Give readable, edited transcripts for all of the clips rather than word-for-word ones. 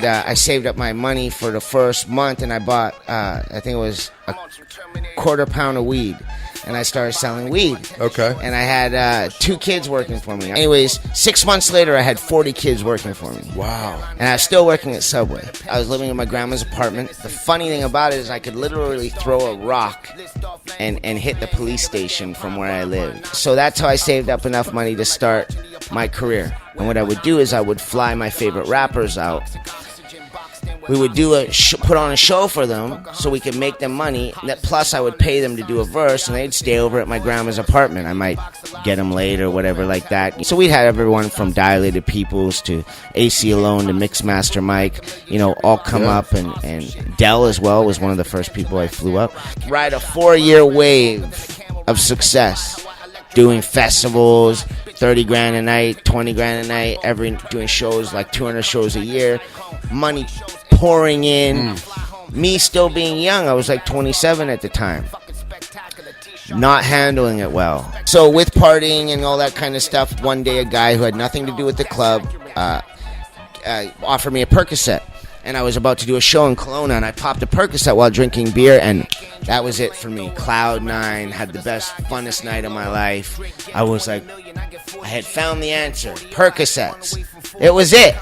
And I saved up my money for the first month, and I bought, I think it was a quarter pound of weed. And I started selling weed. Okay. And I had 2 kids working for me. Anyways, 6 months later, I had 40 kids working for me. Wow. And I was still working at Subway. I was living in my grandma's apartment. The funny thing about it is I could literally throw a rock and hit the police station from where I lived. So that's how I saved up enough money to start my career. And what I would do is I would fly my favorite rappers out. We would do put on a show for them so we could make them money. Plus, I would pay them to do a verse, and they'd stay over at my grandma's apartment. I might get them late or whatever like that. So we'd have everyone from Dilated Peoples to AC Alone to Mixmaster Mike, all come up. And Dell as well was one of the first people I flew up. Ride a 4-year wave of success, doing festivals, 30 grand a night, 20 grand a night, doing shows like 200 shows a year, money pouring in. Me still being young, I was like 27 at the time, not handling it well. So with partying and all that kind of stuff, one day a guy who had nothing to do with the club offered me a Percocet. And I was about to do a show in Kelowna, and I popped a Percocet while drinking beer, and that was it for me. Cloud 9, had the best, funnest night of my life. I was like, I had found the answer. Percocets. It was it.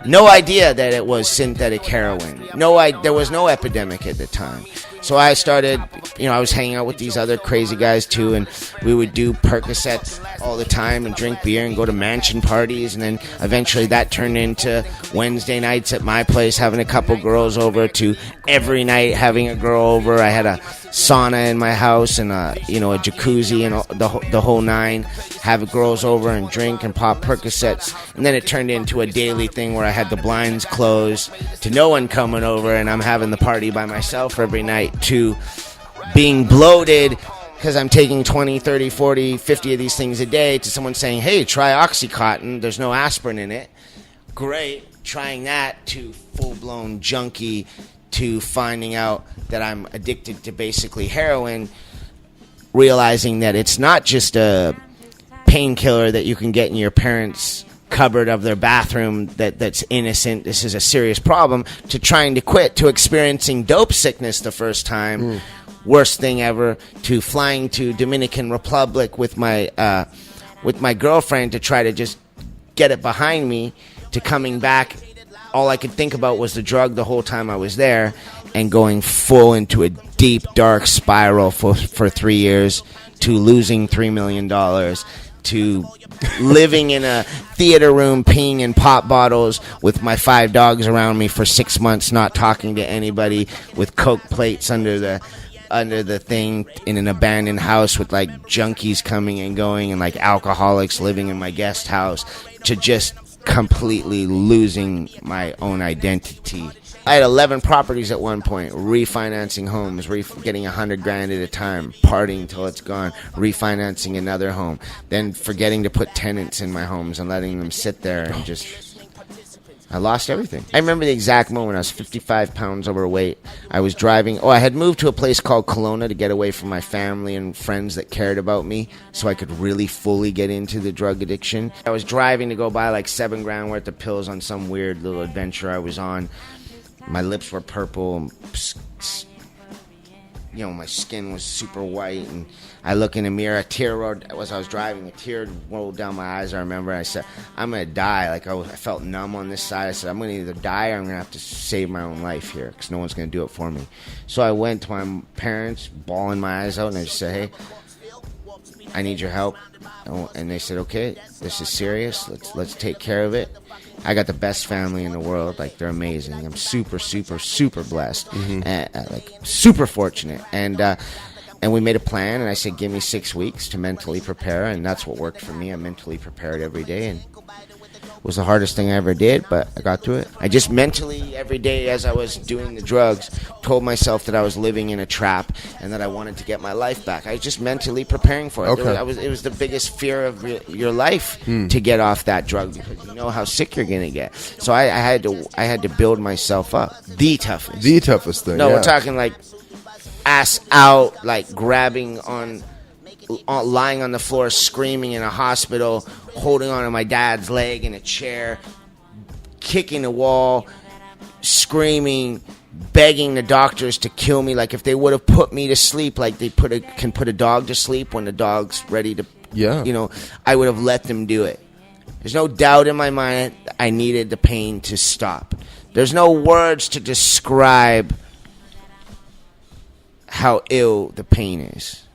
No idea that it was synthetic heroin. There was no epidemic at the time. So I started, I was hanging out with these other crazy guys too, and we would do Percocets all the time and drink beer and go to mansion parties, and then eventually that turned into Wednesday nights at my place having a couple girls over to every night having a girl over. I had a sauna in my house and a jacuzzi and the whole nine, have girls over and drink and pop Percocets. And then it turned into a daily thing where I had the blinds closed to no one coming over, and I'm having the party by myself every night, to being bloated because I'm taking 20, 30, 40, 50 of these things a day, to someone saying, hey, try Oxycontin, there's no aspirin in it. Great. Trying that, to full-blown junkie, to finding out that I'm addicted to basically heroin, realizing that it's not just a painkiller that you can get in your parents' cupboard of their bathroom that's innocent. This is a serious problem. To trying to quit, to experiencing dope sickness the first time, worst thing ever, to flying to Dominican Republic with my girlfriend to try to just get it behind me, to coming back. All I could think about was the drug the whole time I was there, and going full into a deep, dark spiral for 3 years, to losing $3 million, to living in a theater room peeing in pop bottles with my 5 dogs around me for 6 months, not talking to anybody, with Coke plates under the thing in an abandoned house with like junkies coming and going and like alcoholics living in my guest house, to just completely losing my own identity. I had 11 properties at one point, refinancing homes, getting $100 grand at a time, partying till it's gone, refinancing another home, then forgetting to put tenants in my homes and letting them sit there, and just, I lost everything. I remember the exact moment. I was 55 pounds overweight. I was driving. I had moved to a place called Kelowna to get away from my family and friends that cared about me, so I could really fully get into the drug addiction. I was driving to go buy like $7 grand worth of pills on some weird little adventure I was on. My lips were purple. My skin was super white, and I look in the mirror, a tear rolled, as I was driving, a tear rolled down my eyes. I remember I said, I'm going to die. Like, I felt numb on this side. I said, I'm going to either die or I'm going to have to save my own life here, because no one's going to do it for me. So I went to my parents, bawling my eyes out, and I just said, hey, I need your help. And they said, okay, this is serious. Let's take care of it. I got the best family in the world. Like, they're amazing. I'm super, super, super blessed. Like, super fortunate. And we made a plan, and I said, give me 6 weeks to mentally prepare, and that's what worked for me. I mentally prepared every day, and it was the hardest thing I ever did, but I got through it. I just mentally, every day as I was doing the drugs, told myself that I was living in a trap and that I wanted to get my life back. I was just mentally preparing for it. Okay. It was the biggest fear of your life to get off that drug, because you know how sick you're going to get. So I had to build myself up. The toughest thing. No, yeah. We're talking like ass out, like grabbing on lying on the floor, screaming in a hospital, holding on to my dad's leg in a chair, kicking the wall, screaming, begging the doctors to kill me. Like if they would have put me to sleep, like they can put a dog to sleep when the dog's ready to, I would have let them do it. There's no doubt in my mind I needed the pain to stop. There's no words to describe how ill the pain is.